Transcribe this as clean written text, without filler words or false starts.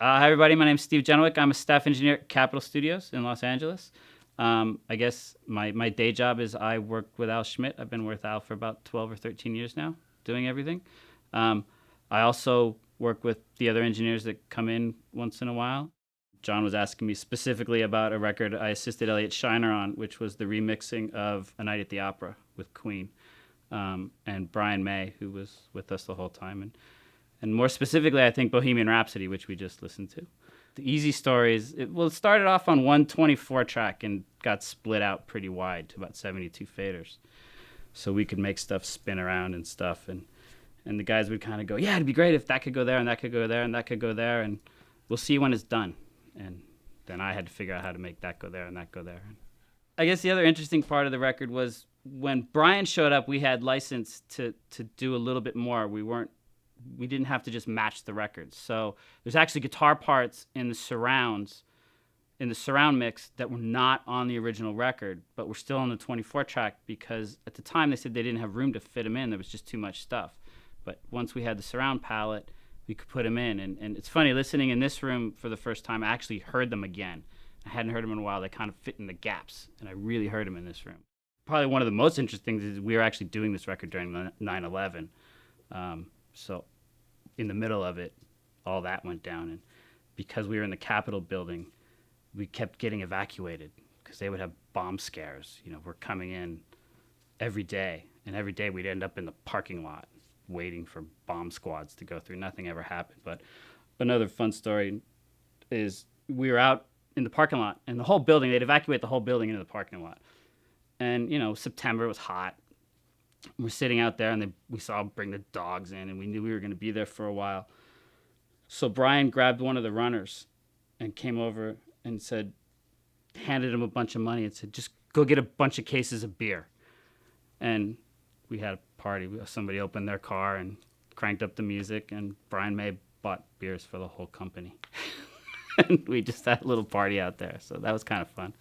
Hi, everybody. My name's Steve Genewick. I'm a staff engineer at Capitol Studios in Los Angeles. I guess my day job is I work with Al Schmidt. I've been with Al for about 12 or 13 years now, doing everything. I also work with the other engineers that come in once in a while. John was asking me specifically about a record I assisted Elliot Shiner on, which was the remixing of A Night at the Opera with Queen, and Brian May, who was with us the whole time. And more specifically, I think Bohemian Rhapsody, which we just listened to. The easy story is, it started off on 124 track and got split out pretty wide to about 72 faders. So we could make stuff spin around and stuff. And the guys would kind of go, yeah, it'd be great if that could go there and that could go there and that could go there. And we'll see when it's done. And then I had to figure out how to make that go there and that go there. I guess the other interesting part of the record was when Brian showed up, we had license to do a little bit more. We didn't have to just match the records. So there's actually guitar parts in the surround mix that were not on the original record, but were still on the 24 track because at the time they said they didn't have room to fit them in. There was just too much stuff. But once we had the surround palette, we could put them in. And it's funny, listening in this room for the first time, I actually heard them again. I hadn't heard them in a while. They kind of fit in the gaps, and I really heard them in this room. Probably one of the most interesting things is we were actually doing this record during 9/11. So in the middle of it, all that went down. And because we were in the Capitol building, we kept getting evacuated because they would have bomb scares. You know, we're coming in every day, and every day we'd end up in the parking lot waiting for bomb squads to go through. Nothing ever happened. But another fun story is we were out in the parking lot, and the whole building, they'd evacuate the whole building into the parking lot. And, you know, September was hot. We're sitting out there, and we saw them bring the dogs in, and we knew we were going to be there for a while. So Brian grabbed one of the runners and came over and handed him a bunch of money and said, just go get a bunch of cases of beer. And we had a party. Somebody opened their car and cranked up the music, and Brian May bought beers for the whole company. And we just had a little party out there, so that was kind of fun.